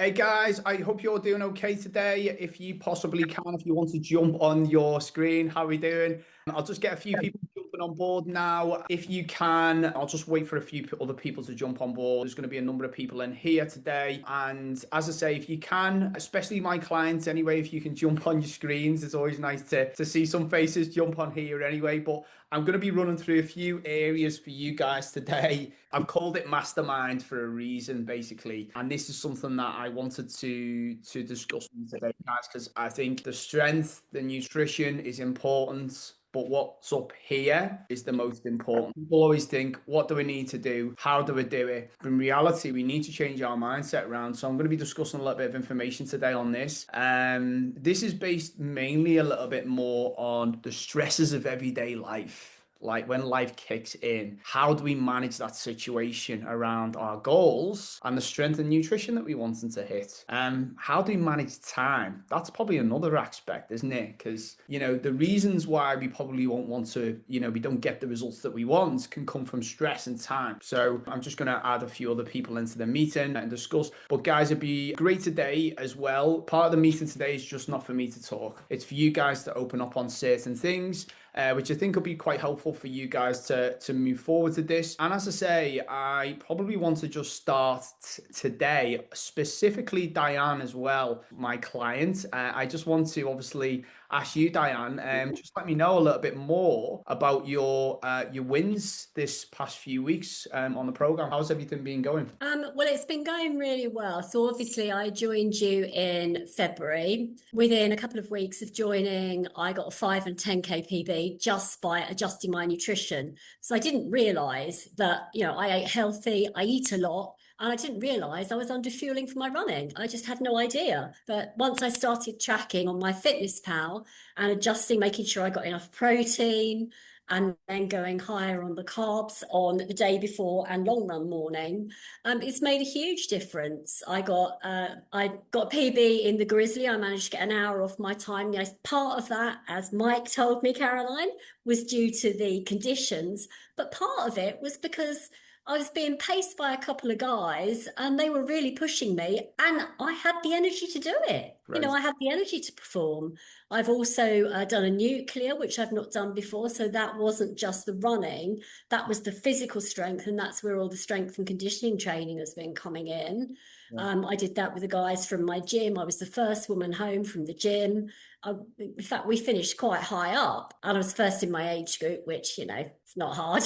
Hey guys, I hope you're doing okay today. If you possibly can, if you want to jump on your screen, how are we doing? I'll just get a few people jumping on board now. If you can, I'll just wait for a few other people to jump on board. There's going to be a number of people in here today. And as I say, if you can, especially my clients anyway, if you can jump on your screens, it's always nice to see some faces jump on here anyway. But I'm going to be running through a few areas for you guys today. I've called it Mastermind for a reason, basically. And this is something that I wanted to discuss today, guys, because I think the strength, the nutrition is important. But what's up here is the most important. People always think, what do we need to do? How do we do it? But in reality, we need to change our mindset around. So I'm going to be discussing a little bit of information today on this. This is based mainly a little bit more on the stresses of everyday life. Like when life kicks in, how do we manage that situation around our goals and the strength and nutrition that we want them to hit? How do we manage time? That's probably another aspect, isn't it? Because, the reasons why we probably won't want to, we don't get the results that we want can come from stress and time. So I'm just going to add a few other people into the meeting and discuss. But guys, it'd be great today as well. Part of the meeting today is just not for me to talk. It's for you guys to open up on certain things. Which I think will be quite helpful for you guys to move forward to this. And as I say, I probably want to just start today, specifically Diane as well, my client. I just want to obviously ask you, Diane, just let me know a little bit more about your wins this past few weeks on the program. How's everything been going? Well, it's been going really well. So obviously I joined you in February. Within a couple of weeks of joining, I got a 5 and 10K PB just by adjusting my nutrition. So I didn't realize that, I ate healthy, I eat a lot, and I didn't realize I was under fueling for my running. I just had no idea. But once I started tracking on my Fitness Pal and adjusting, making sure I got enough protein, and then going higher on the carbs on the day before and long run morning, it's made a huge difference. I got a PB in the Grizzly. I managed to get an hour off my time. Part of that, as Mike told me, Caroline, was due to the conditions, but part of it was because I was being paced by a couple of guys and they were really pushing me, and I had the energy to do it. Right. I had the energy to perform. I've also done a nuclear, which I've not done before. So that wasn't just the running, that was the physical strength. And that's where all the strength and conditioning training has been coming in. Yeah. I did that with the guys from my gym. I was the first woman home from the gym. In fact, we finished quite high up, and I was first in my age group, which, it's not hard.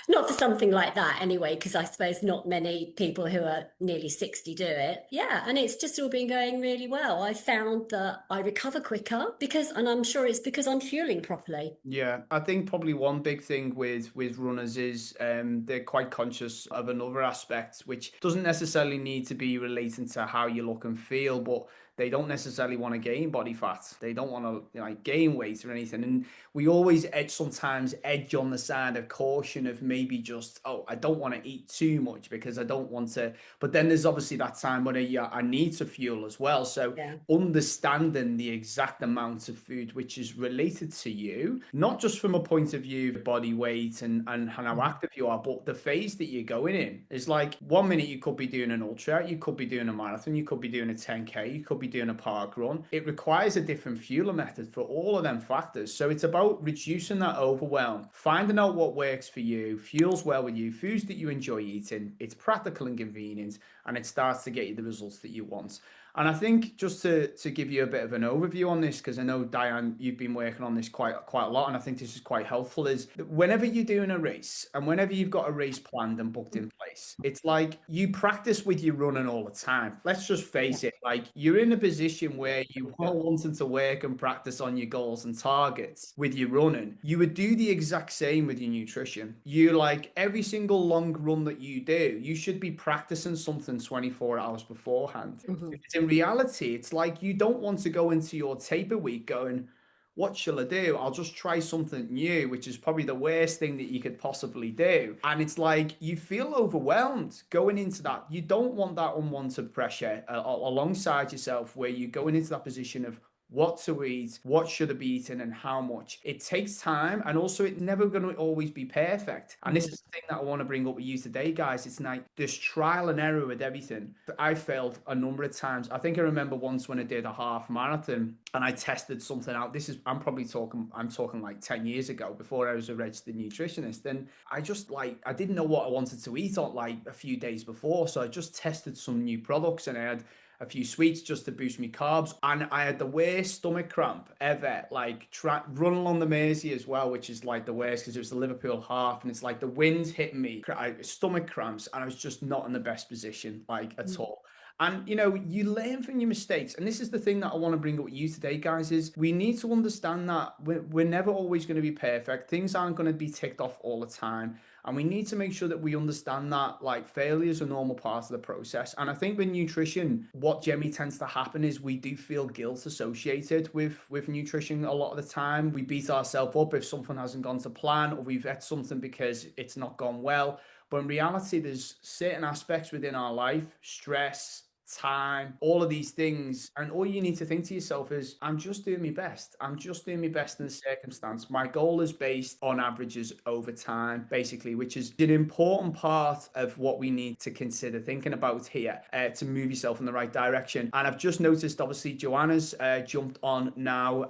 Not for something like that anyway, because I suppose not many people who are nearly 60 do it. Yeah, and it's just all been going really well. I found that I recover quicker and I'm sure it's because I'm fueling properly. Yeah, I think probably one big thing with runners is they're quite conscious of another aspect, which doesn't necessarily need to be relating to how you look and feel, but they don't necessarily want to gain body fat. They don't want to gain weight or anything. And we always sometimes edge on the side of caution of maybe just, oh, I don't want to eat too much because I don't want to. But then there's obviously that time when I need to fuel as well. So Yeah. understanding the exact amount of food which is related to you, not just from a point of view of body weight and how active you are, but the phase that you're going in. Is like 1 minute you could be doing an ultra, you could be doing a marathon, you could be doing a 10K, you could be doing a park run. It requires a different fueling method for all of them factors. So it's about reducing that overwhelm, finding out what works for you, fuels well with you, foods that you enjoy eating. It's practical and convenient, and it starts to get you the results that you want. And I think just to give you a bit of an overview on this, because I know Diane, you've been working on this quite a lot, and I think this is quite helpful, is that whenever you're doing a race and whenever you've got a race planned and booked in place, it's like you practice with your running all the time. Let's just face it, like you're in a position where you are wanting to work and practice on your goals and targets with your running. You would do the exact same with your nutrition. You like every single long run that you do, you should be practicing something 24 hours beforehand. Mhm. In reality, it's like you don't want to go into your taper week going, what shall I do? I'll just try something new, which is probably the worst thing that you could possibly do. And it's like you feel overwhelmed going into that. You don't want that unwanted pressure alongside yourself where you're going into that position of, what to eat, what should I be eating, and how much. It takes time, and also it's never going to always be perfect. And this is the thing that I want to bring up with you today, guys. It's like there's trial and error with everything. I failed a number of times. I think I remember once when I did a half marathon and I tested something out. I'm talking like 10 years ago before I was a registered nutritionist. And I just like, I didn't know what I wanted to eat on like a few days before. So I just tested some new products and I had a few sweets just to boost me carbs. And I had the worst stomach cramp ever, like run along the Mersey as well, which is like the worst because it was the Liverpool half and it's like the wind's hitting me, stomach cramps, and I was just not in the best position, like at all. And you learn from your mistakes. And this is the thing that I want to bring up with you today, guys, is we need to understand that we're never always going to be perfect. Things aren't going to be ticked off all the time. And we need to make sure that we understand that like failure is a normal part of the process. And I think with nutrition, what generally tends to happen is we do feel guilt associated with nutrition a lot of the time. We beat ourselves up if something hasn't gone to plan or we've had something because it's not gone well. But in reality, there's certain aspects within our life, stress, time, all of these things. And all you need to think to yourself is, I'm just doing my best. I'm just doing my best in the circumstance. My goal is based on averages over time, basically, which is an important part of what we need to consider thinking about here to move yourself in the right direction. And I've just noticed, obviously, Joanna's jumped on now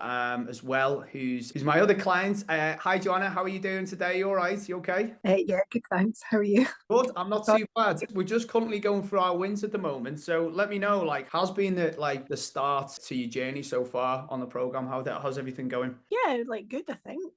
as well, who's my other client. Hi, Joanna. How are you doing today? You all right? You okay? Yeah, good, thanks. How are you? Good. I'm not too bad. We're just currently going through our wins at the moment. So let me know, like, how's been the start to your journey so far on the program? How's everything going? Yeah, like good, I think.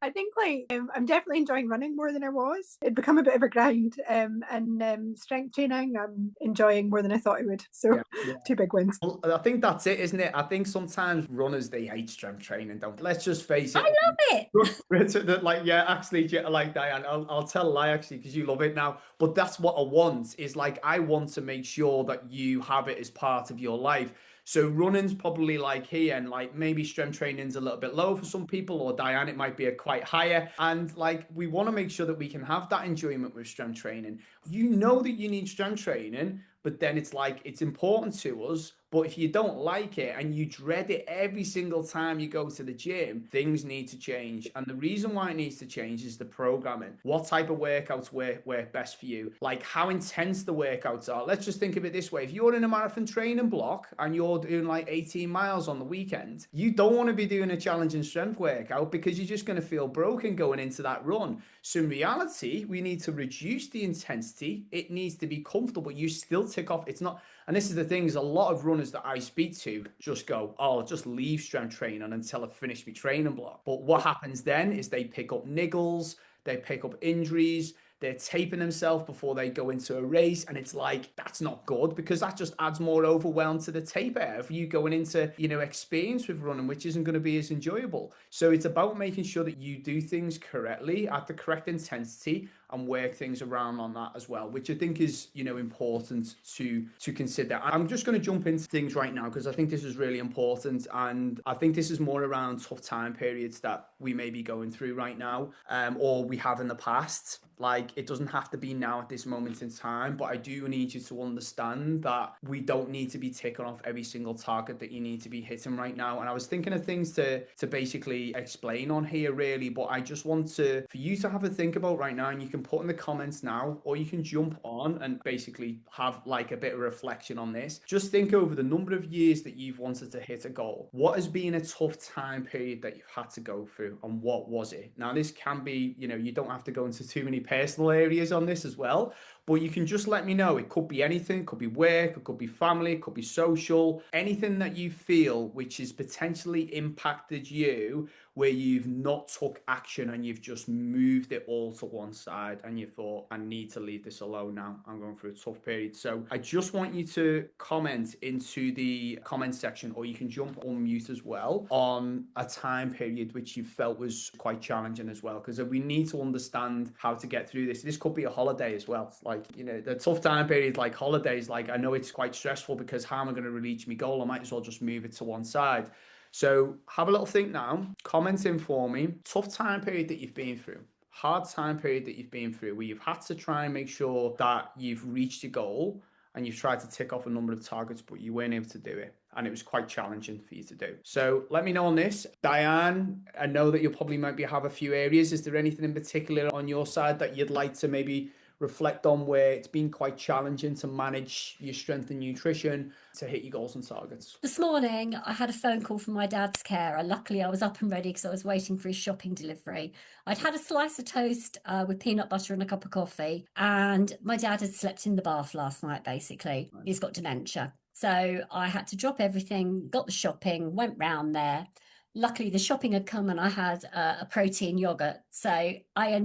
I think I'm definitely enjoying running more than I was. It'd become a bit of a grind, and strength training I'm enjoying more than I thought I would. So Yeah. two big wins. Well, I think that's it, isn't it? I think sometimes runners they hate strength training, don't they? Let's just face I it. love it. Like, yeah, actually, like Diane, I'll tell a lie actually because you love it now. But that's what I want is like I want to make sure that you have it as part of your life. So running's probably like here, and like maybe strength training's a little bit low for some people, or Diane, it might be a quite higher. And like we want to make sure that we can have that enjoyment with strength training. You know that you need strength training, but then it's like it's important to us. But if you don't like it and you dread it every single time you go to the gym, things need to change. And the reason why it needs to change is the programming. What type of workouts work best for you? Like how intense the workouts are. Let's just think of it this way. If you're in a marathon training block and you're doing like 18 miles on the weekend, you don't want to be doing a challenging strength workout because you're just going to feel broken going into that run. So in reality, we need to reduce the intensity. It needs to be comfortable. You still tick off. It's not, and this is the thing, is a lot of runners that I speak to just go, oh, I'll just leave strength training until I finish my training block. But what happens then is they pick up niggles, they pick up injuries, they're taping themselves before they go into a race. And it's like, that's not good because that just adds more overwhelm to the taper of you going into, experience with running, which isn't going to be as enjoyable. So it's about making sure that you do things correctly at the correct intensity and work things around on that as well, which I think is, important to consider. I'm just going to jump into things right now because I think this is really important. And I think this is more around tough time periods that we may be going through right now, or we have in the past. Like it doesn't have to be now at this moment in time, but I do need you to understand that we don't need to be ticking off every single target that you need to be hitting right now. And I was thinking of things to basically explain on here really, but I just want for you to have a think about right now, and you can put in the comments now, or you can jump on and basically have like a bit of reflection on this. Just think over the number of years that you've wanted to hit a goal. What has been a tough time period that you've had to go through, and what was it? Now, this can be, you don't have to go into too many personal areas on this as well, but you can just let me know. It could be anything, it could be work, it could be family, it could be social, anything that you feel which has potentially impacted you where you've not took action and you've just moved it all to one side and you thought, I need to leave this alone now. I'm going through a tough period. So I just want you to comment into the comment section, or you can jump on mute as well, on a time period which you felt was quite challenging as well, because we need to understand how to get through this. This could be a holiday as well. Like, the tough time period, like holidays, like I know it's quite stressful because how am I going to reach my goal? I might as well just move it to one side. So have a little think now, comment in for me. Tough time period that you've been through, hard time period that you've been through, where you've had to try and make sure that you've reached your goal and you've tried to tick off a number of targets, but you weren't able to do it. and it was quite challenging for you to do. So let me know on this. Diane, I know that you'll probably maybe have a few areas. Is there anything in particular on your side that you'd like to maybe reflect on where it's been quite challenging to manage your strength and nutrition to hit your goals and targets? This morning, I had a phone call from my dad's carer. Luckily, I was up and ready because I was waiting for his shopping delivery. I'd had a slice of toast with peanut butter and a cup of coffee, and my dad had slept in the bath last night, basically. Nice. He's got dementia. So I had to drop everything, got the shopping, went round there. Luckily, the shopping had come and I had a protein yogurt. So I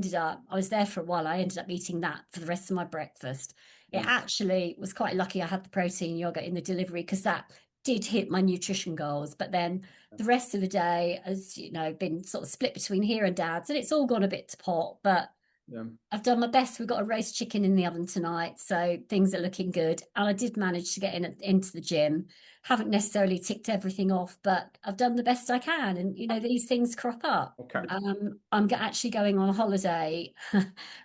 was there for a while. I ended up eating that for the rest of my breakfast. It actually was quite lucky I had the protein yogurt in the delivery because that did hit my nutrition goals. But then the rest of the day has, been sort of split between here and dad's, and it's all gone a bit to pot. But I've done my best. We've got a roast chicken in the oven tonight, so things are looking good. And I did manage to get into the gym. Haven't necessarily ticked everything off, but I've done the best I can. And, these things crop up. Okay. I'm actually going on a holiday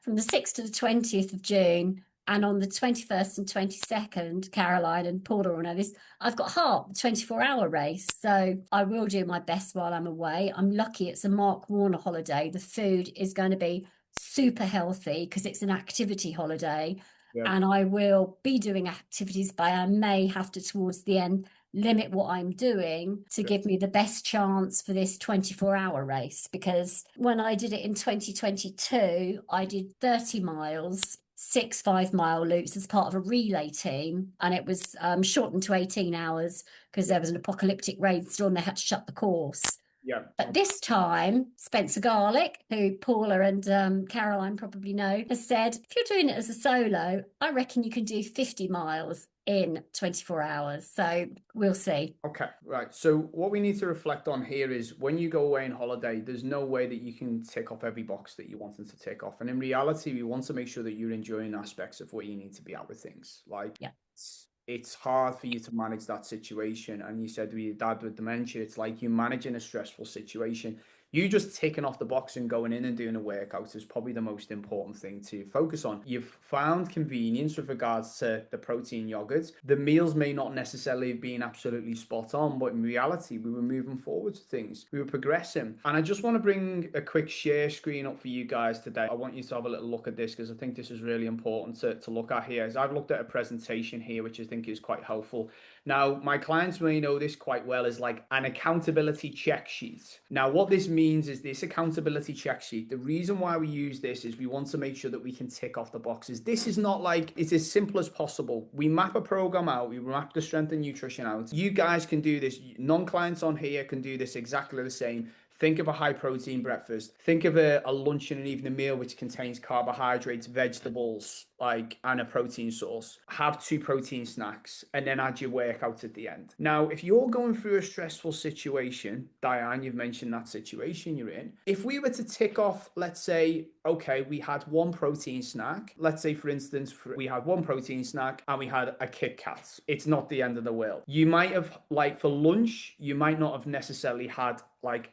from the 6th to the 20th of June. And on the 21st and 22nd, Caroline and Paula all know this, I've got Heart, the 24-hour race. So I will do my best while I'm away. I'm lucky it's a Mark Warner holiday. The food is going to be super healthy because it's an activity holiday. And I will be doing activities, but I may have to, towards the end, limit what I'm doing to give me the best chance for this 24-hour race. Because when I did it in 2022, I did 30 miles, 6 5-mile loops as part of a relay team, and it was shortened to 18 hours because there was an apocalyptic rainstorm. They had to shut the course. But this time, Spencer Garlick, who Paula and Caroline probably know, has said, if you're doing it as a solo, I reckon you can do 50 miles in 24 hours. So we'll see. Okay, right. So what we need to reflect on here is when you go away on holiday, there's no way that you can tick off every box that you wanted to tick off. And in reality, we want to make sure that you're enjoying aspects of where you need to be at with things. Like, it's hard for you to manage that situation. And you said with your dad with dementia, it's like you managing a stressful situation. You just ticking off the box and going in and doing a workout is probably the most important thing to focus on. You've found convenience with regards to the protein yogurts. The meals may not necessarily have been absolutely spot on, but in reality, we were moving forward to things. We were progressing. And I just want to bring a quick share screen up for you guys today. I want you to have a little look at this because I think this is really important to look at here. As I've looked at a presentation here, which I think is quite helpful. Now, my clients may know this quite well as like an accountability check sheet. Now, what this means is this accountability check sheet. The reason why we use this is we want to make sure that we can tick off the boxes. This is not like, it's as simple as possible. We map a program out, we map the strength and nutrition out. You guys can do this. Non-clients on here can do this exactly the same. Think of a high protein breakfast. Think of a lunch and an evening meal which contains carbohydrates, vegetables, and a protein source. Have 2 protein snacks and then add your workout at the end. Now, if you're going through a stressful situation, Diane, you've mentioned that situation you're in. If we were to tick off, let's say, okay, we had 1 protein snack. Let's say, for instance, we had 1 protein snack and we had a Kit Kat. It's not the end of the world. You might have, for lunch, you might not have necessarily had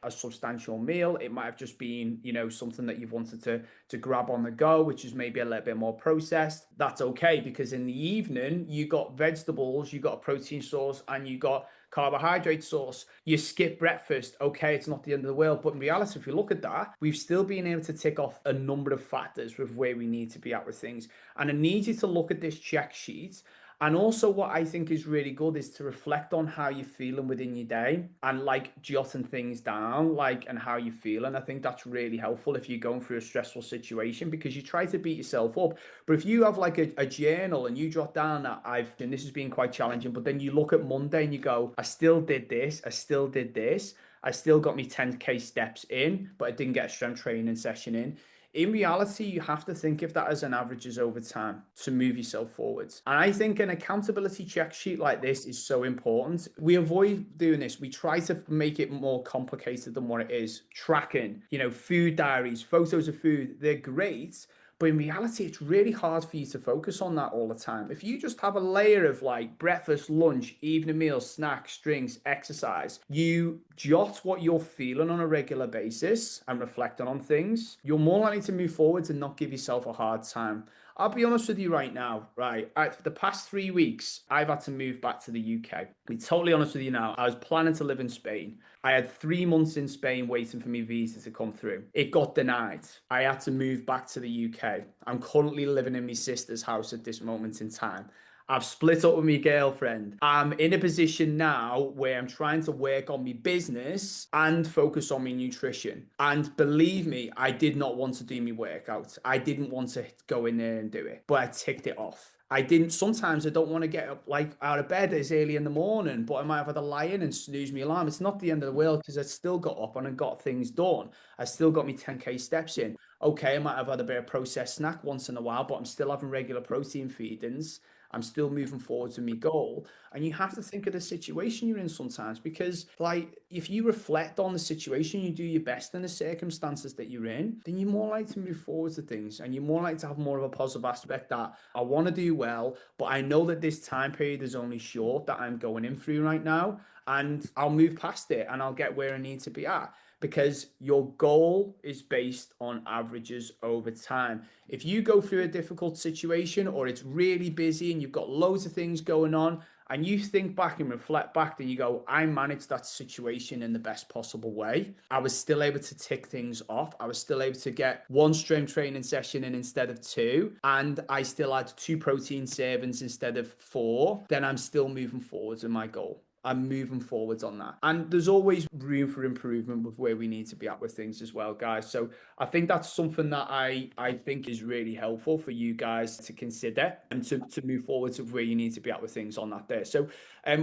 a substantial meal. It might have just been, something that you've wanted to grab on the go, which is maybe a little bit more processed. That's okay, because in the evening, you got vegetables, you got a protein source, and you got carbohydrate source. You skip breakfast. Okay, it's not the end of the world. But in reality, if you look at that, we've still been able to tick off a number of factors with where we need to be at with things. And I need you to look at this check sheet. And also what I think is really good is to reflect on how you're feeling within your day and jotting things down, and how you're feeling. I think that's really helpful if you're going through a stressful situation, because you try to beat yourself up. But if you have a journal and you jot down that and this has been quite challenging, but then you look at Monday and you go, I still did this, I still did this, I still got me 10K steps in, but I didn't get a strength training session in. In reality, you have to think of that as an averages over time to move yourself forwards. And I think an accountability check sheet like this is so important. We avoid doing this. We try to make it more complicated than what it is. Tracking, food diaries, photos of food, they're great. But in reality, it's really hard for you to focus on that all the time. If you just have a layer of like breakfast, lunch, evening meals, snacks, drinks, exercise, you jot what you're feeling on a regular basis and reflecting on things, you're more likely to move forwards and not give yourself a hard time. I'll be honest with you right now, right? For the past 3 weeks, I've had to move back to the UK. I'll be totally honest with you now. I was planning to live in Spain. I had 3 months in Spain waiting for my visa to come through. It got denied. I had to move back to the UK. I'm currently living in my sister's house at this moment in time. I've split up with my girlfriend. I'm in a position now where I'm trying to work on my business and focus on my nutrition. And believe me, I did not want to do my workout. I didn't want to go in there and do it, but I ticked it off. I didn't, sometimes I don't want to get up like out of bed as early in the morning, but I might have had a lie in and snooze my alarm. It's not the end of the world because I still got up and I got things done. I still got me 10K steps in. Okay, I might have had a bit of processed snack once in a while, but I'm still having regular protein feedings. I'm still moving forward to my goal. And you have to think of the situation you're in sometimes because, like, if you reflect on the situation, you do your best in the circumstances that you're in, then you're more likely to move forward to things and you're more likely to have more of a positive aspect that I want to do well, but I know that this time period is only short that I'm going in through right now, and I'll move past it and I'll get where I need to be at because your goal is based on averages over time. If you go through a difficult situation or it's really busy and you've got loads of things going on and you think back and reflect back, then you go, I managed that situation in the best possible way. I was still able to tick things off. I was still able to get one strength training session in instead of two. And I still had 2 protein servings instead of 4. Then I'm still moving forwards in my goal. I'm moving forwards on that. And there's always room for improvement with where we need to be at with things as well, guys. So I think that's something that I think is really helpful for you guys to consider and to move forward to where you need to be at with things on that there. So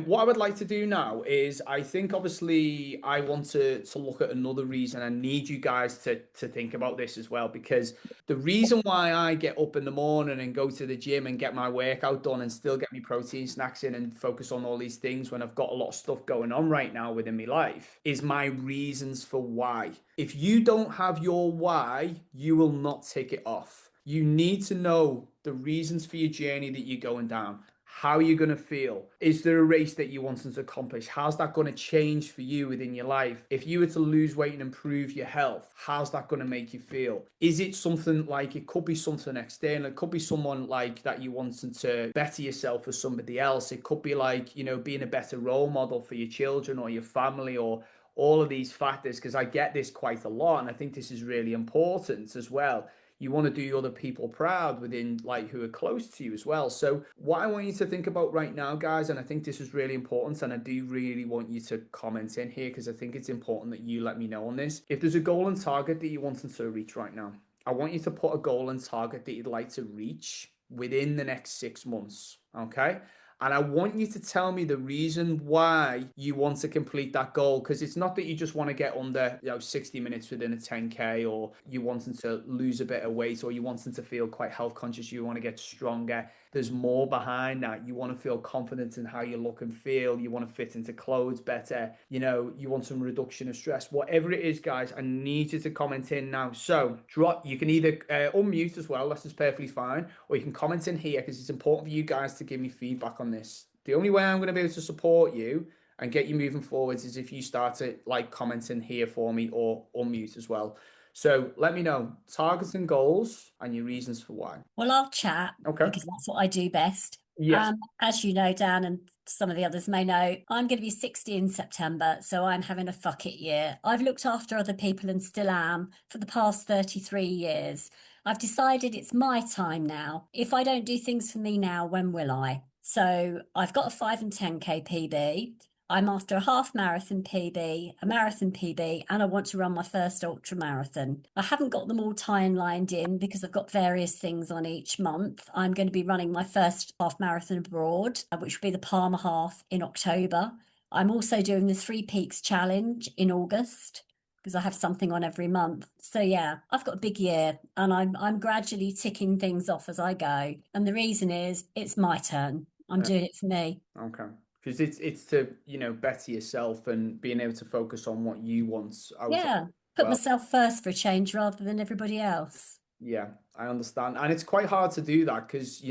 what I would like to do now is I think obviously I want to look at another reason. I need you guys to think about this as well, because the reason why I get up in the morning and go to the gym and get my workout done and still get me protein snacks in and focus on all these things when I've got a lot of stuff going on right now within my life is my reasons for why. If you don't have your why, you will not take it off. You need to know the reasons for your journey that you're going down. How are you going to feel? Is there a race that you want to accomplish? How's that going to change for you within your life? If you were to lose weight and improve your health, how's that going to make you feel? Is it something like, it could be something external. It could be someone like that you wanted to better yourself for somebody else. It could be like, you know, being a better role model for your children or your family or all of these factors, because I get this quite a lot. And I think this is really important as well. You want to do other people proud within like who are close to you as well. So what I want you to think about right now, guys, and I think this is really important, and I do really want you to comment in here because I think it's important that you let me know on this. If there's a goal and target that you want to reach right now, I want you to put a goal and target that you'd like to reach within the next 6 months. Okay. And I want you to tell me the reason why you want to complete that goal. Because it's not that you just want to get under 60 minutes within a 10K, or you wanting to lose a bit of weight, or you wanting to feel quite health conscious, you want to get stronger. There's more behind that. You want to feel confident in how you look and feel. You want to fit into clothes better. You know, you want some reduction of stress. Whatever it is, guys, I need you to comment in now. So you can either unmute as well. That's just perfectly fine. Or you can comment in here because it's important for you guys to give me feedback on this. The only way I'm going to be able to support you and get you moving forwards is if you start to like comment in here for me or unmute as well. So let me know targets and goals and your reasons for why. Well, I'll chat because that's what I do best. Yes. As you know, Dan, and some of the others may know, I'm going to be 60 in September, so I'm having a fuck it year. I've looked after other people and still am for the past 33 years. I've decided it's my time now. If I don't do things for me now, when will I? So I've got a 5 and 10K PB. I'm after a half marathon PB, a marathon PB, and I want to run my first ultra marathon. I haven't got them all timelined in because I've got various things on each month. I'm going to be running my first half marathon abroad, which will be the Palmer Half in October. I'm also doing the 3 Peaks Challenge in August because I have something on every month. So yeah, I've got a big year and I'm gradually ticking things off as I go. And the reason is it's my turn. I'm doing it for me. Okay. Because it's to, better yourself and being able to focus on what you want. Put myself first for a change rather than everybody else. Yeah, I understand. And it's quite hard to do that because,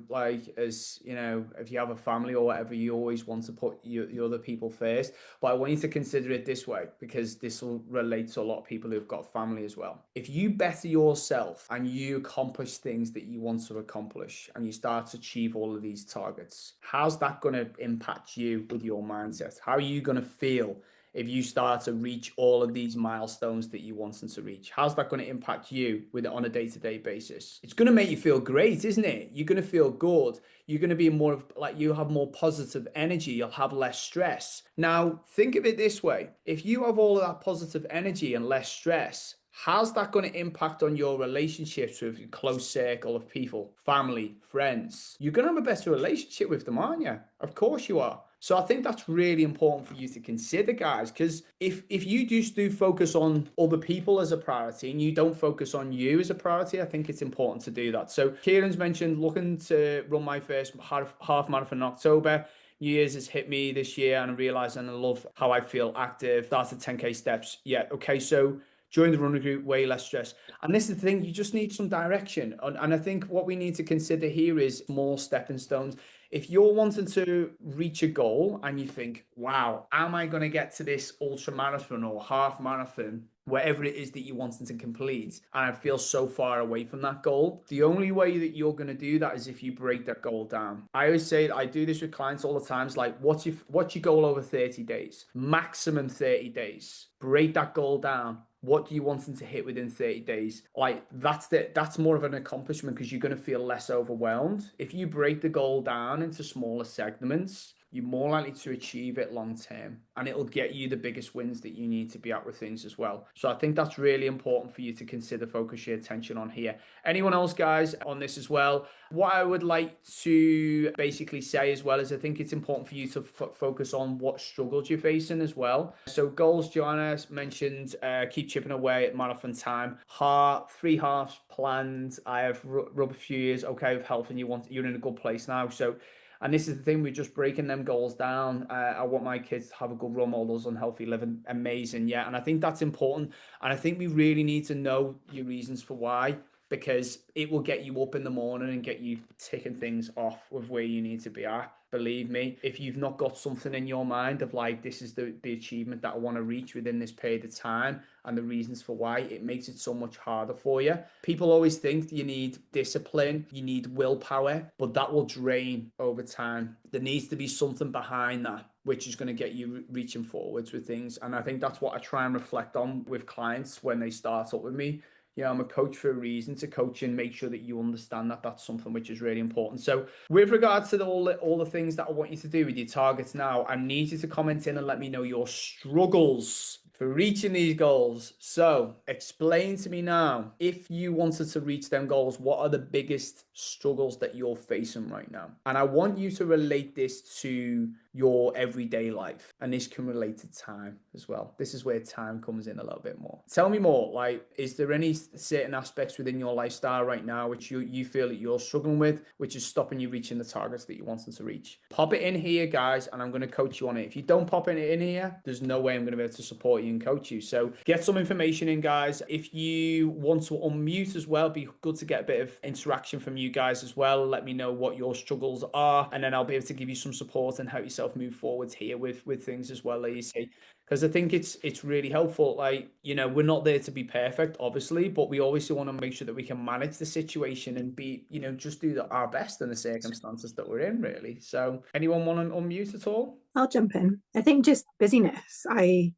like, as if you have a family or whatever, you always want to put your other people first. But I want you to consider it this way, because this will relate to a lot of people who've got family as well. If you better yourself and you accomplish things that you want to accomplish and you start to achieve all of these targets, how's that going to impact you with your mindset? How are you going to feel if you start to reach all of these milestones that you wanted to reach? How's that going to impact you with it on a day-to-day basis? It's going to make you feel great, isn't it? You're going to feel good. You're going to be more of, like, you have more positive energy. You'll have less stress. Now, think of it this way. If you have all of that positive energy and less stress, how's that going to impact on your relationships with your close circle of people, family, friends? You're going to have a better relationship with them, aren't you? Of course you are. So I think that's really important for you to consider, guys, because if you just do focus on other people as a priority and you don't focus on you as a priority, I think it's important to do that. So Kieran's mentioned looking to run my first half marathon in October. New Year's has hit me this year and I realized and I love how I feel active. Started 10K steps. Yeah, okay, so join the running group, way less stress. And this is the thing, you just need some direction. And I think what we need to consider here is more stepping stones. If you're wanting to reach a goal and you think, wow, am I going to get to this ultra marathon or half marathon, whatever it is that you wanted to complete, and I feel so far away from that goal, the only way that you're going to do that is if you break that goal down. I always say, I do this with clients all the time. It's like, what's your goal over 30 days? Maximum 30 days. Break that goal down. What do you want them to hit within 30 days? Like, that's more of an accomplishment because you're going to feel less overwhelmed. If you break the goal down into smaller segments, you're more likely to achieve it long term, and it'll get you the biggest wins that you need to be at with things as well. So I think that's really important for you to consider, focus your attention on here. Anyone else, guys, on this as well? What I would like to basically say as well is I think it's important for you to focus on what struggles you're facing as well. So goals, Joanna mentioned, keep chipping away at marathon time. 3 halves planned. I have rub a few years okay with health, and you're in a good place now. So, and this is the thing, we're just breaking them goals down. I want my kids to have a good role models, unhealthy living, amazing, yeah. And I think that's important. And I think we really need to know your reasons for why, because it will get you up in the morning and get you ticking things off with where you need to be at. Believe me, if you've not got something in your mind of like, this is the achievement that I want to reach within this period of time and the reasons for why, it makes it so much harder for you. People always think you need discipline, you need willpower, but that will drain over time. There needs to be something behind that, which is going to get you reaching forwards with things. And I think that's what I try and reflect on with clients when they start up with me. I'm a coach for a reason, to coach and make sure that you understand that that's something which is really important. So with regards to all the things that I want you to do with your targets now, I need you to comment in and let me know your struggles for reaching these goals. So explain to me now, if you wanted to reach them goals, what are the biggest struggles that you're facing right now? And I want you to relate this to your everyday life, and this can relate to time as well. This is where time comes in a little bit more. Tell me more, like, is there any certain aspects within your lifestyle right now which you feel that you're struggling with, which is stopping you reaching the targets that you wanted to reach? Pop it in here, guys, and I'm going to coach you on it. If you don't pop it in here, there's no way I'm going to be able to support you and coach you. So get some information in, guys. If you want to unmute as well, be good to get a bit of interaction from you guys as well. Let me know what your struggles are, and then I'll be able to give you some support and help yourself move forwards here with things as well, Lacey. Because I think it's really helpful. Like, we're not there to be perfect, obviously, but we always want to make sure that we can manage the situation and be, just do our best in the circumstances that we're in, really. So anyone want to unmute at all? I'll jump in. I think just busyness. I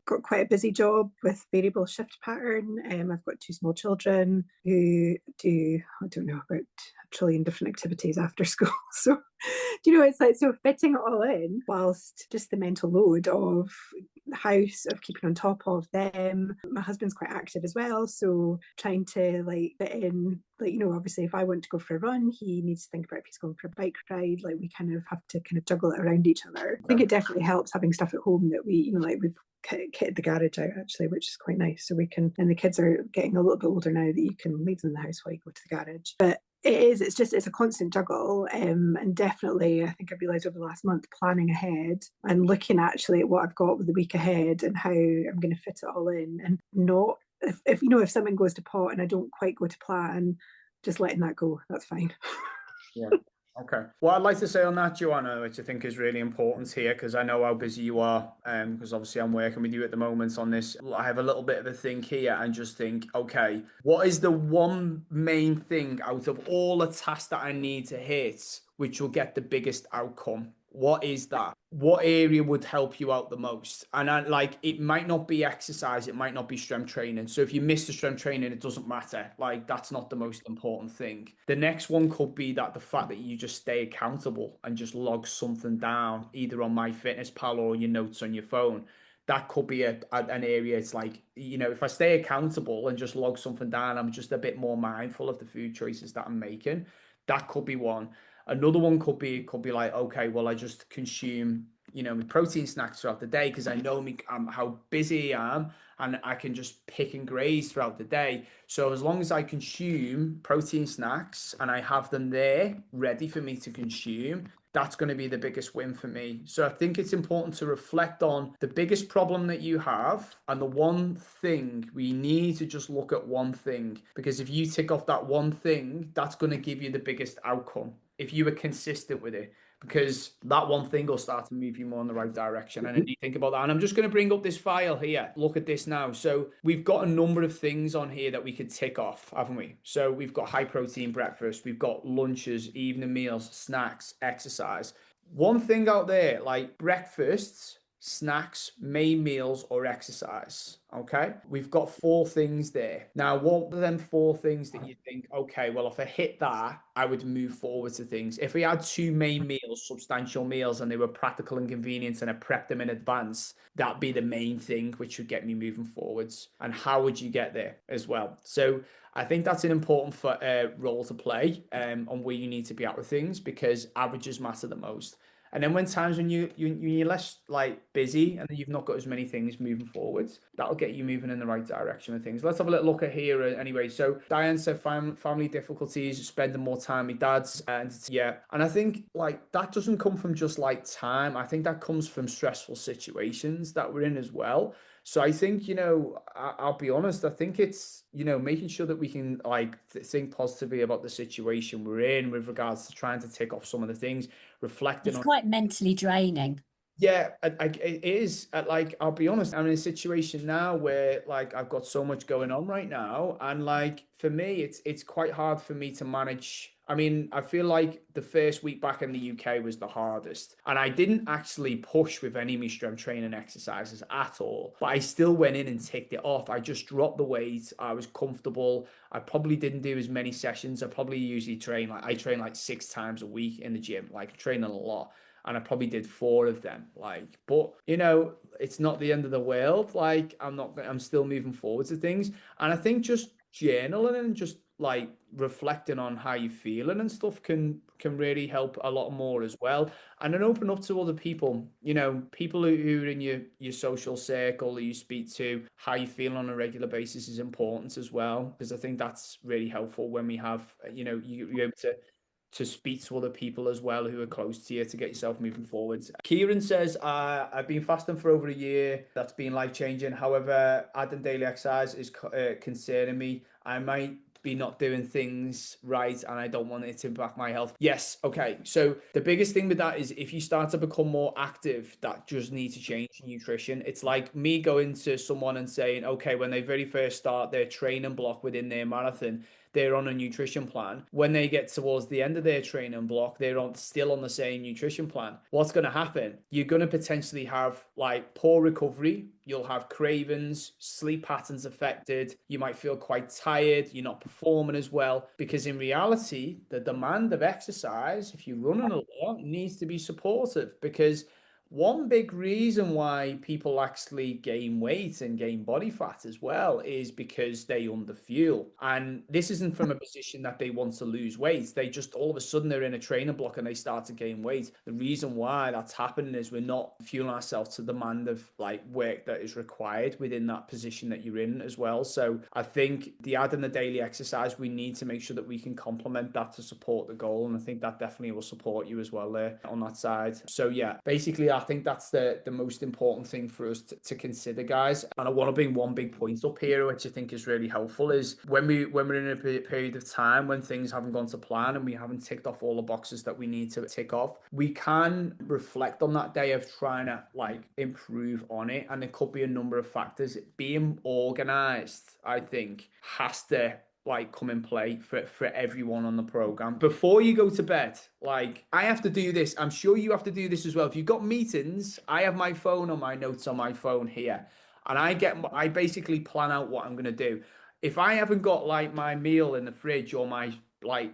got quite a busy job with variable shift pattern. I've got 2 small children who do, I don't know, about a trillion different activities after school. So, it's like, so fitting it all in whilst just the mental load of the house, of keeping on top of them. My husband's quite active as well, so trying to fit in, obviously if I want to go for a run, he needs to think about if he's going for a bike ride. We kind of have to kind of juggle it around each other. I think it definitely helps having stuff at home that we, we've kitted the garage out actually, which is quite nice. So we can, and the kids are getting a little bit older now that you can leave them in the house while you go to the garage. But it's a constant juggle, and definitely I think I've realised over the last month, planning ahead and looking actually at what I've got with the week ahead and how I'm going to fit it all in, and not if you know, if something goes to pot and I don't quite go to plan, just letting that go, that's fine. Yeah. Okay. What I'd like to say on that, Joanna, which I think is really important here, because I know how busy you are, because obviously I'm working with you at the moment on this. I have a little bit of a think here and just think, okay, what is the one main thing out of all the tasks that I need to hit, which will get the biggest outcome? What is that? What area would help you out the most? And it might not be exercise, it might not be strength training. So if you miss the strength training, it doesn't matter. Like, that's not the most important thing. The next one could be that the fact that you just stay accountable and just log something down, either on MyFitnessPal or your notes on your phone. That could be an area. It's like, if I stay accountable and just log something down, I'm just a bit more mindful of the food choices that I'm making. That could be one. Another one could be like, okay, well, I just consume, my protein snacks throughout the day because I know how busy I am, and I can just pick and graze throughout the day. So as long as I consume protein snacks and I have them there ready for me to consume, that's going to be the biggest win for me. So I think it's important to reflect on the biggest problem that you have and the one thing. We need to just look at one thing, because if you tick off that one thing, that's going to give you the biggest outcome if you were consistent with it, because that one thing will start to move you more in the right direction. And you think about that. And I'm just going to bring up this file here. Look at this now. So we've got a number of things on here that we could tick off, haven't we? So we've got high protein breakfast, we've got lunches, evening meals, snacks, exercise. One thing out there, like breakfasts, snacks, main meals, or exercise. Okay, we've got 4 things there. Now, what are them 4 things that you think, okay, well, if I hit that, I would move forward to things? If we had 2 main meals, substantial meals, and they were practical and convenient, and I prepped them in advance, that'd be the main thing which would get me moving forwards. And how would you get there as well? So I think that's an important role to play on where you need to be at with things, because averages matter the most. And then when times when you're less busy and you've not got as many things moving forwards, that'll get you moving in the right direction of things. Let's have a little look at here anyway. So Diane said family difficulties, spending more time with dads, and I think that doesn't come from just time. I think that comes from stressful situations that we're in as well. So I think, I'll be honest, I think it's, making sure that we can think positively about the situation we're in with regards to trying to tick off some of the things, reflecting It's on. quite mentally draining. Yeah, it is. I'll be honest, I'm in a situation now where I've got so much going on right now, and for me, it's quite hard for me to manage. I mean, I feel like the first week back in the UK was the hardest, and I didn't actually push with any of my strength training exercises at all, but I still went in and ticked it off. I just dropped the weight. I was comfortable. I probably didn't do as many sessions. I probably usually I train 6 times a week in the gym, training a lot. And I probably did 4 of them. But it's not the end of the world. I'm still moving forward to things. And I think just journaling and just reflecting on how you're feeling and stuff can really help a lot more as well. And then open up to other people, people who are in your social circle that you speak to. How you feel on a regular basis is important as well, because I think that's really helpful when we have, you're able to speak to other people as well who are close to you to get yourself moving forwards. Kieran says, I've been fasting for over a year. That's been life-changing. However, adding daily exercise is concerning me. I might be not doing things right and I don't want it to impact my health. Yes, okay. So the biggest thing with that is if you start to become more active, that just needs to change your nutrition. It's like me going to someone and saying, okay, when they very first start their training block within their marathon, they're on a nutrition plan. When they get towards the end of their training block, they're still on the same nutrition plan. What's going to happen? You're going to potentially have poor recovery. You'll have cravings, sleep patterns affected. You might feel quite tired. You're not performing as well, because in reality, the demand of exercise, if you're running a lot, needs to be supportive, because one big reason why people actually gain weight and gain body fat as well is because they underfuel. And this isn't from a position that they want to lose weight. They just all of a sudden they're in a training block and they start to gain weight. The reason why that's happening is we're not fueling ourselves to the demand of work that is required within that position that you're in as well. So I think the adding the daily exercise, we need to make sure that we can complement that to support the goal. And I think that definitely will support you as well there on that side. So yeah, basically think that's the most important thing for us to consider, guys. And I want to bring one big point up here, which I think is really helpful, is when we're in a period of time when things haven't gone to plan and we haven't ticked off all the boxes that we need to tick off, we can reflect on that day of trying to like improve on it. And there could be a number of factors. Being organized, I think, has to like come in play for everyone on the program. Before you go to bed, like I have to do this. I'm sure you have to do this as well. If you've got meetings, I have my phone on my notes on my phone here, and I basically plan out what I'm going to do. If I haven't got like my meal in the fridge or my like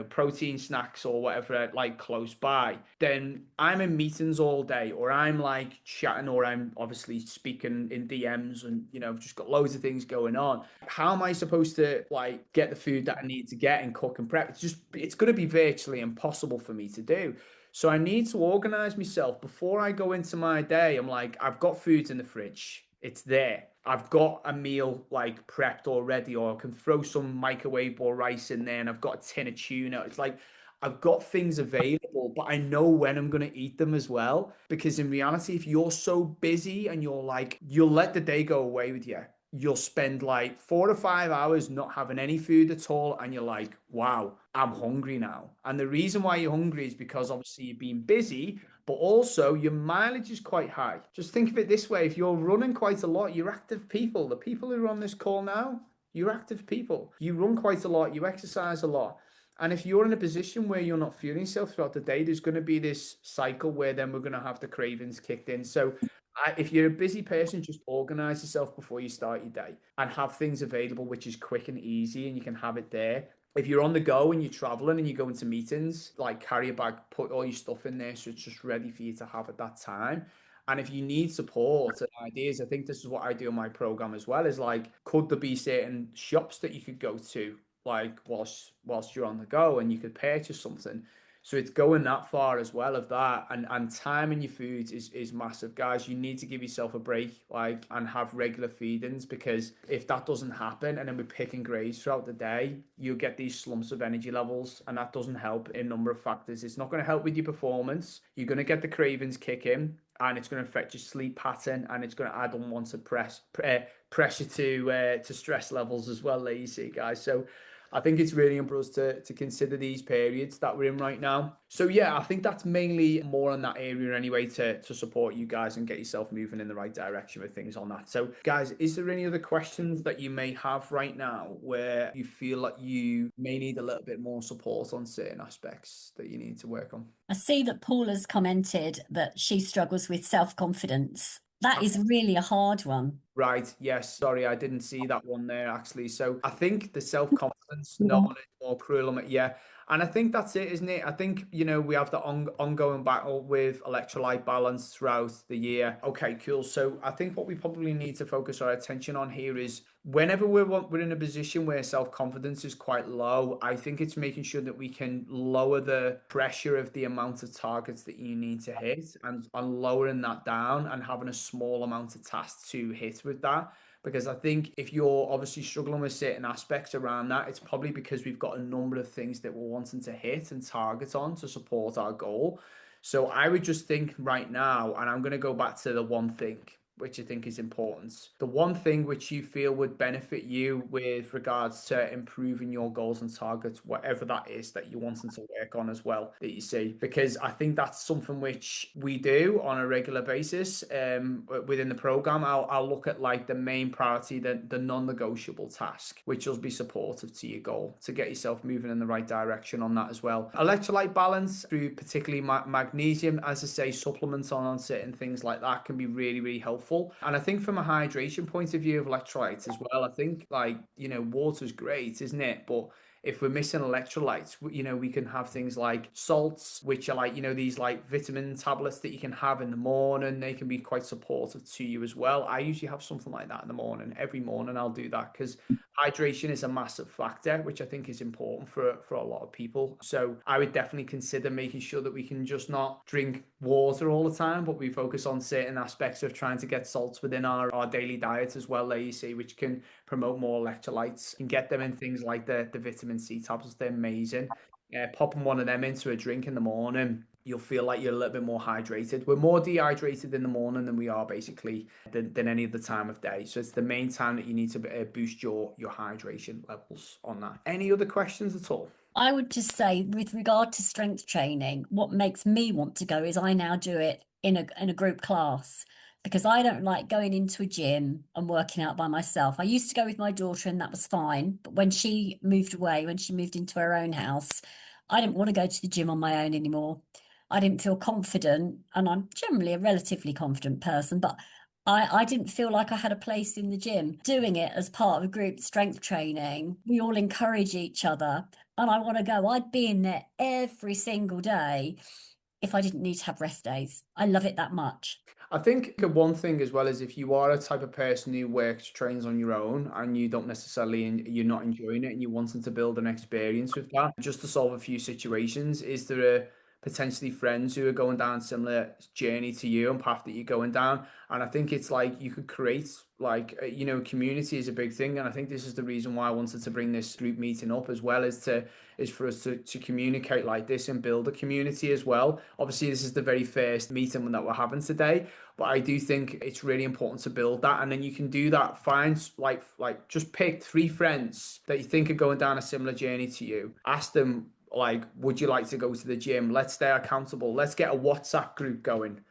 protein snacks or whatever like close by, then I'm in meetings all day, or I'm like chatting, or I'm obviously speaking in DMs, and just got loads of things going on. How am I supposed to like get the food that I need to get and cook and prep? It's going to be virtually impossible for me to do. So I need to organize myself before I go into my day. I'm like, I've got food in the fridge. It's there. I've got a meal like prepped already, or I can throw some microwavable rice in there, and I've got a tin of tuna. It's like I've got things available, but I know when I'm going to eat them as well. Because in reality, if you're so busy and you'll let the day go away with you. You'll spend like 4 to 5 hours not having any food at all, and you're like, wow, I'm hungry now. And the reason why you're hungry is because obviously you've been busy, but also your mileage is quite high. Just think of it this way: if you're running quite a lot, you're active people. The people who are on this call now, you're active people. You run quite a lot, you exercise a lot. And if you're in a position where you're not feeling yourself throughout the day, there's going to be this cycle where then we're going to have the cravings kicked in. So if you're a busy person, just organize yourself before you start your day and have things available, which is quick and easy, and you can have it there. If you're on the go and you're traveling and you go into meetings, like carry a bag, put all your stuff in there so it's just ready for you to have at that time. And if you need support and ideas, I think this is what I do in my program as well, is like, could there be certain shops that you could go to, like whilst you're on the go, and you could purchase something? So it's going that far as well of that, and timing your foods is massive, guys. You need to give yourself a break, like, and have regular feedings, because if that doesn't happen and then we're picking grades throughout the day, you'll get these slumps of energy levels, and that doesn't help in a number of factors. It's not going to help with your performance. You're going to get the cravings kick in, and it's going to affect your sleep pattern, and it's going to add unwanted pressure to stress levels as well, there you see, guys. So I think it's really important for us to consider these periods that we're in right now. So yeah, I think that's mainly more on that area anyway, to support you guys and get yourself moving in the right direction with things on that. So guys, is there any other questions that you may have right now where you feel like you may need a little bit more support on certain aspects that you need to work on? I see that Paula's commented that she struggles with self-confidence. That is really a hard one. Right. Yes. Sorry, I didn't see that one there actually. So I think the self-confidence, no one is more cruel on it. Yeah. And I think that's it, isn't it? I think, we have the ongoing battle with electrolyte balance throughout the year. Okay, cool. So I think what we probably need to focus our attention on here is whenever we're in a position where self-confidence is quite low, I think it's making sure that we can lower the pressure of the amount of targets that you need to hit, and lowering that down and having a small amount of tasks to hit with that. Because I think if you're obviously struggling with certain aspects around that, it's probably because we've got a number of things that we're wanting to hit and target on to support our goal. So I would just think right now, and I'm going to go back to the one thing which I think is important. The one thing which you feel would benefit you with regards to improving your goals and targets, whatever that is that you're wanting to work on as well, that you see, because I think that's something which we do on a regular basis within the program. I'll look at like the main priority, the non-negotiable task, which will be supportive to your goal to get yourself moving in the right direction on that as well. Electrolyte balance through particularly magnesium, as I say, supplements on certain things like that can be really, really helpful. And I think from a hydration point of view of electrolytes as well, I think water's great, isn't it? But if we're missing electrolytes, we can have things like salts, which are like, these like vitamin tablets that you can have in the morning. They can be quite supportive to you as well. I usually have something like that in the morning. Every morning I'll do that because hydration is a massive factor, which I think is important for a lot of people. So I would definitely consider making sure that we can just not drink water all the time, but we focus on certain aspects of trying to get salts within our daily diet as well, there you see, which can promote more electrolytes. You can get them in things like the vitamin C tablets. They're amazing. Popping one of them into a drink in the morning you'll feel like you're a little bit more hydrated. We're more dehydrated in the morning than we are basically than any other time of day. So it's the main time that you need to boost your hydration levels on that. Any other questions at all? I would just say, with regard to strength training, what makes me want to go is I now do it in a group class, because I don't like going into a gym and working out by myself. I used to go with my daughter and that was fine, but when she moved away, when she moved into her own house, I didn't want to go to the gym on my own anymore. I didn't feel confident, and I'm generally a relatively confident person, but I didn't feel like I had a place in the gym. Doing it as part of a group strength training, we all encourage each other, and I want to go. I'd be in there every single day if I didn't need to have rest days. I love it that much. I think one thing as well is if you are a type of person who works, trains on your own and you don't necessarily, and you're not enjoying it and you wanting to build an experience with that, just to solve a few situations, is there potentially friends who are going down a similar journey to you and path that you're going down? And I think it's like you could create like, community is a big thing. And I think this is the reason why I wanted to bring this group meeting up as well, is for us to communicate like this and build a community as well. Obviously, this is the very first meeting that we're having today, but I do think it's really important to build that. And then you can do that. Find like just pick 3 friends that you think are going down a similar journey to you. Ask them, like, would you like to go to the gym? Let's stay accountable. Let's get a WhatsApp group going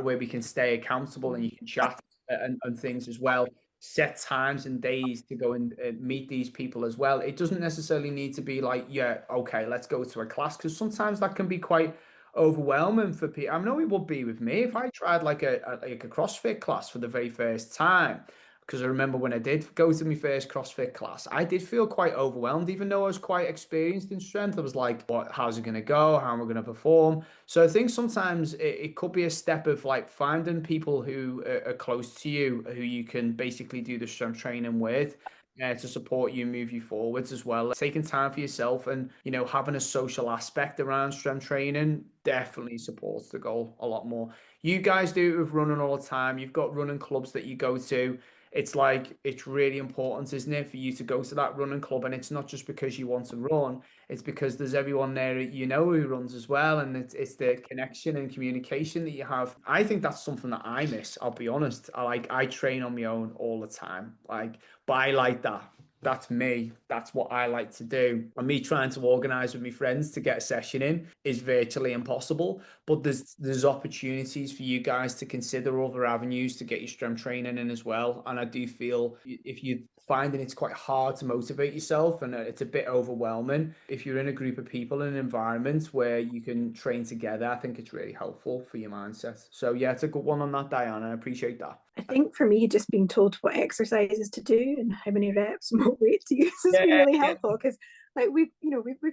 where we can stay accountable and you can chat and things as well. Set times and days to go and meet these people as well. It doesn't necessarily need to be like, yeah, okay, let's go to a class, because sometimes that can be quite overwhelming for people. I know it would be with me if I tried like a CrossFit class for the very first time. Because I remember when I did go to my first CrossFit class, I did feel quite overwhelmed, even though I was quite experienced in strength. I was like, how's it going to go? How am I going to perform? So I think sometimes it could be a step of like finding people who are close to you, who you can basically do the strength training with. To support you, move you forwards as well. Taking time for yourself and having a social aspect around strength training definitely supports the goal a lot more. You guys do it with running all the time. You've got running clubs that you go to. It's like, it's really important, isn't it, for you to go to that running club? And it's not just because you want to run, it's because there's everyone there who runs as well, and it's the connection and communication that you have. I think that's something that I miss, I'll be honest. I train on my own all the time, but I like that. That's me. That's what I like to do. And me trying to organize with my friends to get a session in is virtually impossible. But there's opportunities for you guys to consider other avenues to get your strength training in as well. And I do feel if you're finding it's quite hard to motivate yourself and it's a bit overwhelming, if you're in a group of people in an environment where you can train together, I think it's really helpful for your mindset. So yeah, it's a good one on that, Diana. I appreciate that. I think for me, just being told what exercises to do and how many reps and what weight to use has been really helpful, because like we've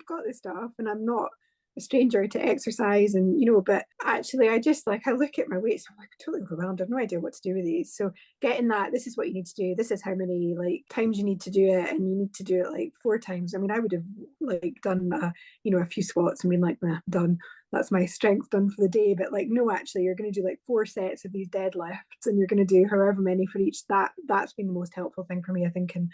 got this stuff, and I'm not a stranger to exercise, and but actually I just I look at my weights, I'm like totally overwhelmed. I have no idea what to do with these. So getting that, this is what you need to do, this is how many times you need to do it, and you need to do it 4 times. I mean, I would have done a few squats and been like, nah, done, that's my strength done for the day. But no, actually you're going to do 4 sets of these deadlifts, and you're going to do however many for each. That's been the most helpful thing for me, I think, in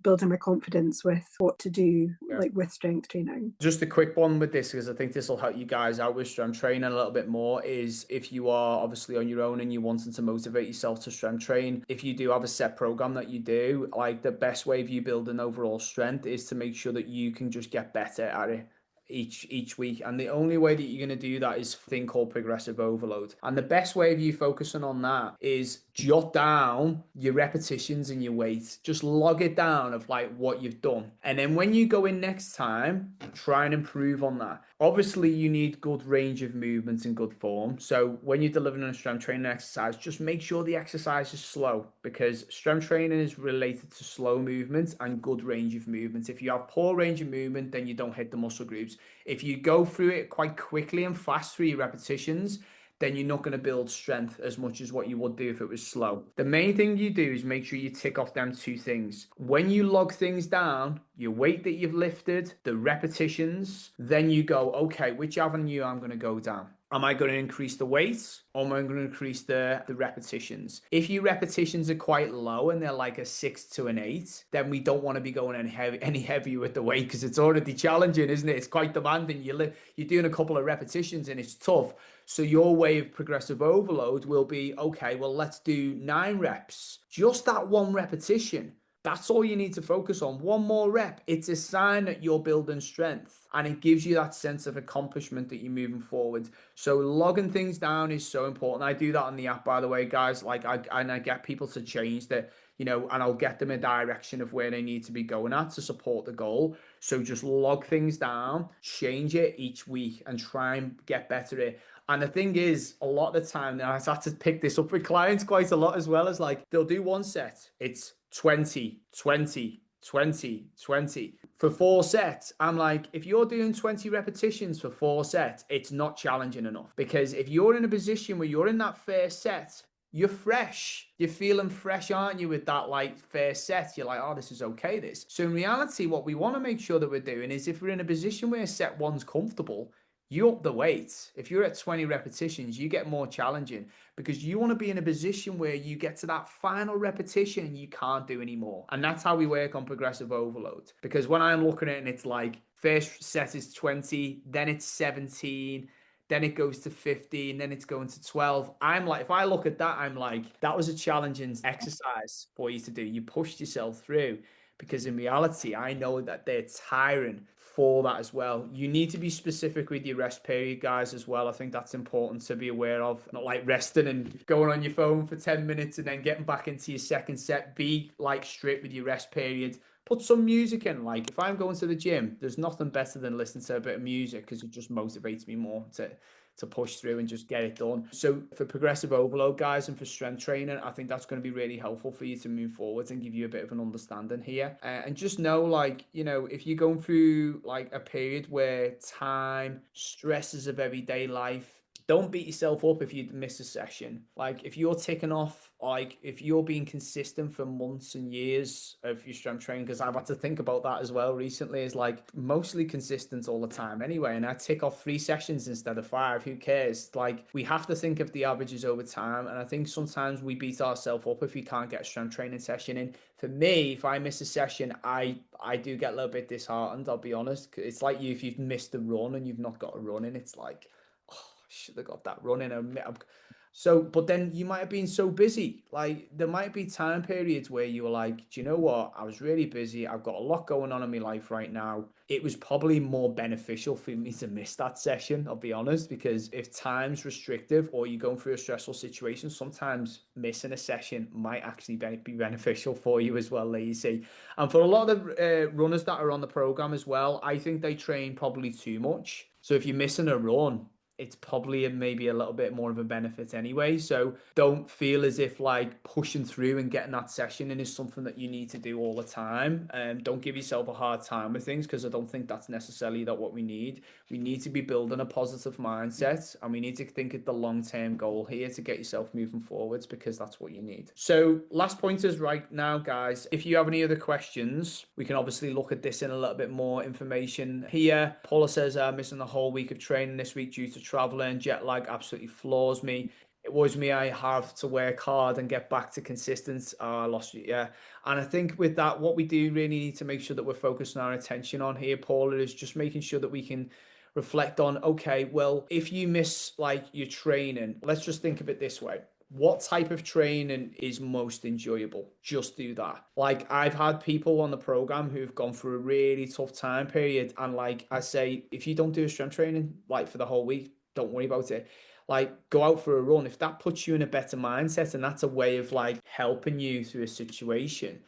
building my confidence with what to do with strength training. Just a quick one with this, because I think this will help you guys out with strength training a little bit more, is if you are obviously on your own and you're wanting to motivate yourself to strength train, if you do have a set program that you do, the best way of you building overall strength is to make sure that you can just get better at it each week. And the only way that you're going to do that is a thing called progressive overload. And the best way of you focusing on that is jot down your repetitions and your weight. Just log it down of what you've done. And then when you go in next time, try and improve on that. Obviously, you need good range of movements and good form. So when you're delivering a strength training exercise, just make sure the exercise is slow, because strength training is related to slow movements and good range of movements. If you have poor range of movement, then you don't hit the muscle groups. If you go through it quite quickly and fast through your repetitions, then you're not going to build strength as much as what you would do if it was slow. The main thing you do is make sure you tick off them 2 things. When you log things down, your weight that you've lifted, the repetitions, then you go, okay, which avenue I'm going to go down? Am I going to increase the weight, or am I going to increase the repetitions? If your repetitions are quite low and they're like a 6 to an 8, then we don't want to be going any heavier with the weight, because it's already challenging, isn't it? It's quite demanding. You're doing a couple of repetitions and it's tough. So your way of progressive overload will be, okay, well, let's do 9 reps, just that one repetition. That's all you need to focus on. One more rep. It's a sign that you're building strength, and it gives you that sense of accomplishment that you're moving forward. So logging things down is so important. I do that on the app, by the way, guys. Like I get people to change that, and I'll get them a direction of where they need to be going at to support the goal. So just log things down, change it each week, and try and get better at it. And the thing is, a lot of the time, and I've had to pick this up with clients quite a lot as well, as like they'll do one set, it's 20, 20, 20, 20 for 4 sets. I'm like, if you're doing 20 repetitions for 4 sets, it's not challenging enough. Because if you're in a position where you're in that first set, you're fresh. You're feeling fresh, aren't you, with that like first set? You're like, oh, this is okay, this. So in reality, what we want to make sure that we're doing is, if we're in a position where set one's comfortable, you up the weight. If you're at 20 repetitions, you get more challenging, because you want to be in a position where you get to that final repetition and you can't do anymore. And that's how we work on progressive overload. Because when I'm looking at it and it's like first set is 20, then it's 17, then it goes to 15, then it's going to 12. I'm like, if I look at that, I'm like, that was a challenging exercise for you to do. You pushed yourself through, because in reality, I know that they're tiring for that as well. You need to be specific with your rest period, guys, as well. I think that's important to be aware of. Not like resting and going on your phone for 10 minutes and then getting back into your second set. Be like strict with your rest period. Put some music in. Like if I'm going to the gym, there's nothing better than listening to a bit of music, because it just motivates me more to push through and just get it done. So for progressive overload, guys, and for strength training, I think that's going to be really helpful for you to move forward and give you a bit of an understanding here. And just know, like, if you're going through like a period where time, stresses of everyday life, don't beat yourself up if you miss a session. Like if you're ticking off, like if you're being consistent for months and years of your strength training, because I've had to think about that as well recently, is like mostly consistent all the time anyway. And I tick off 3 sessions instead of 5. Who cares? Like we have to think of the averages over time. And I think sometimes we beat ourselves up if we can't get a strength training session in. For me, if I miss a session, I do get a little bit disheartened, I'll be honest. It's like if you've missed a run and you've not got a run in, it's like, should have got that running. So, but then you might have been so busy. Like there might be time periods where you were like, do you know what? I was really busy. I've got a lot going on in my life right now. It was probably more beneficial for me to miss that session, I'll be honest, because if time's restrictive or you're going through a stressful situation, sometimes missing a session might actually be beneficial for you as well, lazy. And for a lot of the runners that are on the program as well, I think they train probably too much. So if you're missing a run, it's probably maybe a little bit more of a benefit anyway. So don't feel as if like pushing through and getting that session in is something that you need to do all the time. And don't give yourself a hard time with things, because I don't think that's necessarily what we need. We need to be building a positive mindset, and we need to think of the long-term goal here to get yourself moving forwards, because that's what you need. So last pointers right now, guys. If you have any other questions, we can obviously look at this in a little bit more information here. Paula says, missing the whole week of training this week due to traveling. Jet lag absolutely floors me. It was me. I have to work hard and get back to consistency. I lost you. Yeah. And I think with that, what we do really need to make sure that we're focusing our attention on here, Paula, is just making sure that we can reflect on, okay, well, if you miss like your training, let's just think of it this way. What type of training is most enjoyable? Just do that. Like I've had people on the program who've gone through a really tough time period. And like I say, if you don't do a strength training, like for the whole week, don't worry about it. Like go out for a run. If that puts you in a better mindset and that's a way of like helping you through a situation,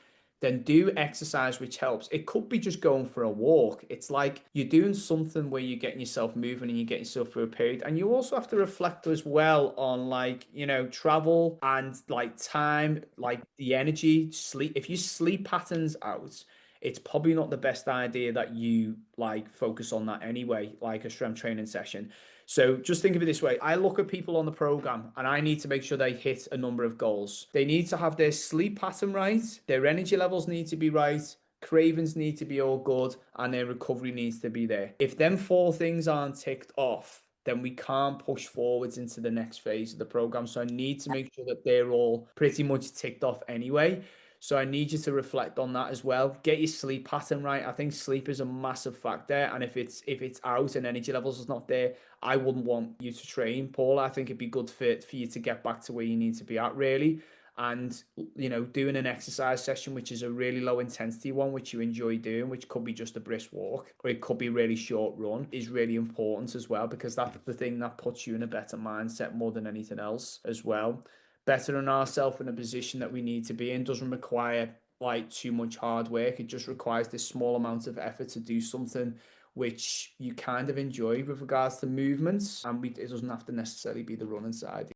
then do exercise, which helps. It could be just going for a walk. It's like you're doing something where you're getting yourself moving and you're getting yourself through a period. And you also have to reflect as well on like, travel and like time, like the energy, sleep. If you sleep patterns out, it's probably not the best idea that you like focus on that anyway, like a strength training session. So just think of it this way. I look at people on the program and I need to make sure they hit a number of goals. They need to have their sleep pattern right. Their energy levels need to be right. Cravings need to be all good, and their recovery needs to be there. If them 4 things aren't ticked off, then we can't push forwards into the next phase of the program. So I need to make sure that they're all pretty much ticked off anyway. So I need you to reflect on that as well. Get your sleep pattern right. I think sleep is a massive factor. And if it's out and energy levels is not there, I wouldn't want you to train, Paul. I think it'd be good for you to get back to where you need to be at, really. And, you know, doing an exercise session, which is a really low intensity one, which you enjoy doing, which could be just a brisk walk, or it could be really short run, is really important as well, because that's the thing that puts you in a better mindset more than anything else as well. Bettering ourselves in a position that we need to be in doesn't require like too much hard work. It just requires this small amount of effort to do something which you kind of enjoy with regards to movements, and it doesn't have to necessarily be the running side.